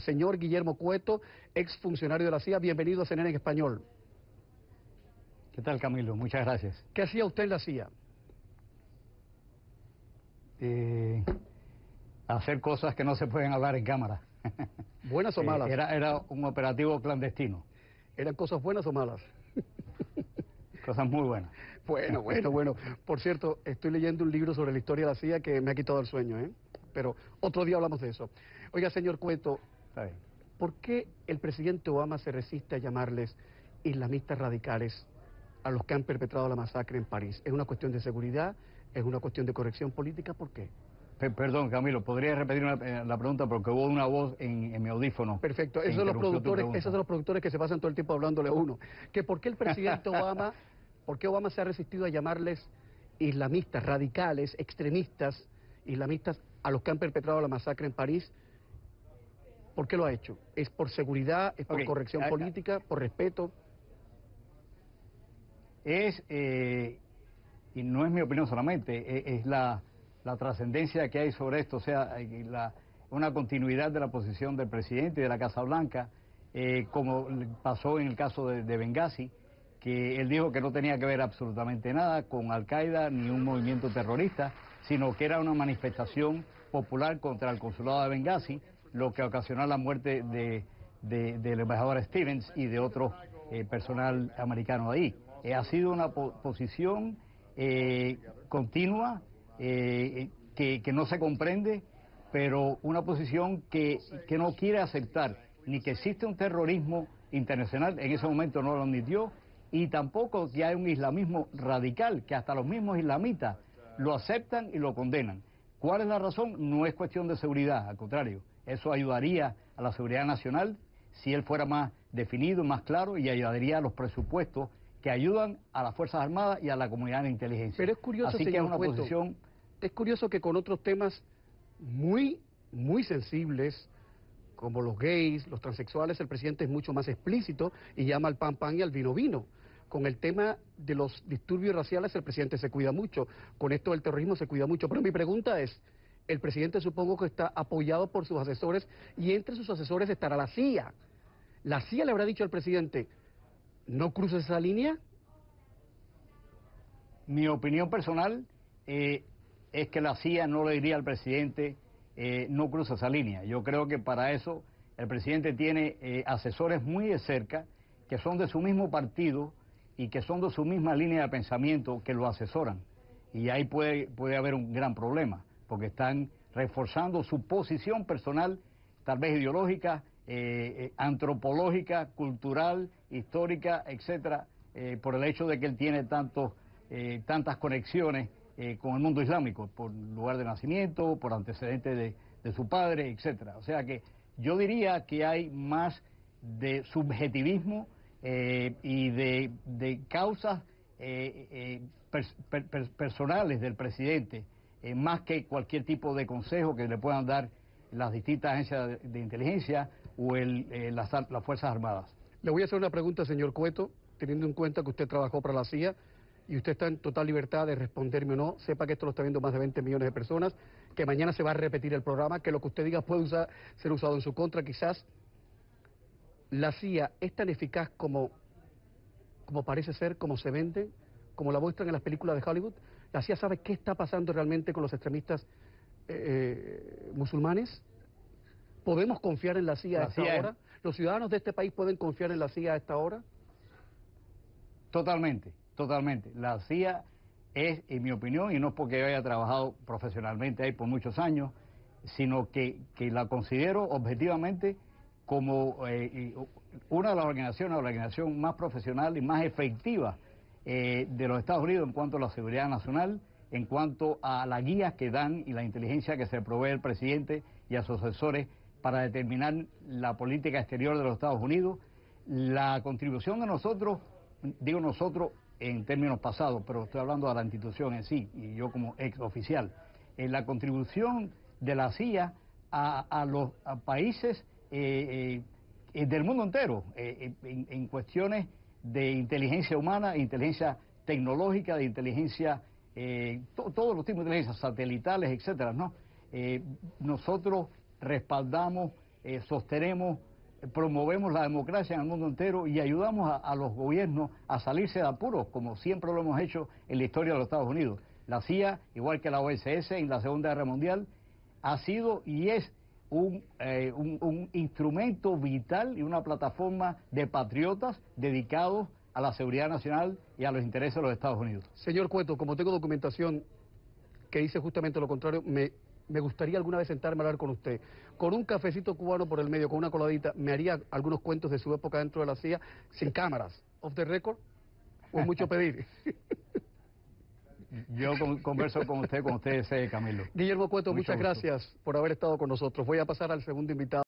Señor Guillermo Cueto, exfuncionario de la CIA, bienvenido a CNN en Español. ¿Qué tal, Camilo? Muchas gracias. ¿Qué hacía usted en la CIA? Hacer cosas que no se pueden hablar en cámara. ¿Buenas o malas? Era un operativo clandestino. ¿Eran cosas buenas o malas? Cosas muy buenas. Bueno. Por cierto, estoy leyendo un libro sobre la historia de la CIA que me ha quitado el sueño, ¿eh? Pero otro día hablamos de eso. Oiga, señor Cueto, Está bien. ¿por qué el presidente Obama se resiste a llamarles islamistas radicales a los que han perpetrado la masacre en París? ¿Es una cuestión de seguridad? ¿Es una cuestión de corrección política? ¿Por qué? Perdón, Camilo, ¿podría repetir la pregunta? Porque hubo una voz en mi audífono. Perfecto, esos son los productores que se pasan todo el tiempo hablándole a uno. Que ¿por qué el presidente Obama, por qué Obama se ha resistido a llamarles islamistas, radicales, extremistas, islamistas a los que han perpetrado la masacre en París? ¿Por qué lo ha hecho? ¿Es por seguridad, es por corrección política, por respeto? Y no es mi opinión solamente, es la trascendencia que hay sobre esto, o sea, una continuidad de la posición del presidente y de la Casa Blanca, como pasó en el caso de Benghazi, que él dijo que no tenía que ver absolutamente nada con Al-Qaeda ni un movimiento terrorista, sino que era una manifestación popular contra el consulado de Benghazi, lo que ocasionó la muerte del embajador Stevens y de otro personal americano ahí. Ha sido una posición continua, que no se comprende, pero una posición que no quiere aceptar ni que existe un terrorismo internacional, en ese momento no lo admitió, y tampoco que hay un islamismo radical, que hasta los mismos islamitas lo aceptan y lo condenan. ¿Cuál es la razón? No es cuestión de seguridad, al contrario, eso ayudaría a la seguridad nacional si él fuera más definido, más claro, y ayudaría a los presupuestos que ayudan a las Fuerzas Armadas y a la comunidad de inteligencia. Pero es curioso, así que es una posición... Es curioso que con otros temas muy sensibles, como los gays, los transexuales, el presidente es mucho más explícito y llama al pan pan y al vino vino. Con el tema de los disturbios raciales el presidente se cuida mucho, con esto del terrorismo se cuida mucho. Pero mi pregunta es, el presidente supongo que está apoyado por sus asesores y entre sus asesores estará la CIA. ¿La CIA le habrá dicho al presidente, no cruces esa línea? Mi opinión personal es que la CIA no le diría al presidente no cruza esa línea. Yo creo que para eso el presidente tiene asesores muy de cerca que son de su mismo partido y que son de su misma línea de pensamiento que lo asesoran. Y ahí puede haber un gran problema, porque están reforzando su posición personal, tal vez ideológica, antropológica, cultural, histórica, etcétera, por el hecho de que él tiene tantas conexiones con el mundo islámico, por lugar de nacimiento, por antecedentes de su padre, etcétera. O sea que yo diría que hay más de subjetivismo y de causas personales del presidente, más que cualquier tipo de consejo que le puedan dar las distintas agencias de inteligencia o las Fuerzas Armadas. Le voy a hacer una pregunta, señor Cueto, teniendo en cuenta que usted trabajó para la CIA y usted está en total libertad de responderme o no. Sepa que esto lo está viendo más de 20 millones de personas, que mañana se va a repetir el programa, que lo que usted diga puede ser usado en su contra. Quizás la CIA es tan eficaz como parece ser, como se vende, como la muestran en las películas de Hollywood. La CIA sabe qué está pasando realmente con los extremistas musulmanes. ¿Podemos confiar en la CIA a esta hora? ¿Los ciudadanos de este país pueden confiar en la CIA a esta hora? Totalmente. La CIA es, en mi opinión, y no es porque yo haya trabajado profesionalmente ahí por muchos años, sino que la considero objetivamente como una de las organizaciones, la organización más profesional y más efectiva de los Estados Unidos en cuanto a la seguridad nacional, en cuanto a la guía que dan y la inteligencia que se provee el presidente y a sus asesores para determinar la política exterior de los Estados Unidos. La contribución de nosotros, digo nosotros en términos pasados, pero estoy hablando de la institución en sí, y yo como ex oficial, la contribución de la CIA a los países del mundo entero, en cuestiones de inteligencia humana, inteligencia tecnológica, de inteligencia, todos los tipos de inteligencia, satelitales, etcétera, ¿no? Nosotros respaldamos sostenemos, promovemos la democracia en el mundo entero y ayudamos a los gobiernos a salirse de apuros, como siempre lo hemos hecho en la historia de los Estados Unidos. La CIA, igual que la OSS en la Segunda Guerra Mundial, ha sido y es un instrumento vital y una plataforma de patriotas dedicados a la seguridad nacional y a los intereses de los Estados Unidos. Señor Cueto, como tengo documentación que dice justamente lo contrario, me gustaría alguna vez sentarme a hablar con usted. Con un cafecito cubano por el medio, con una coladita, ¿me haría algunos cuentos de su época dentro de la CIA, sin cámaras, off the record? ¿O es mucho pedir? Yo converso con usted, Camilo. Guillermo Cueto, muchas gracias por haber estado con nosotros. Voy a pasar al segundo invitado.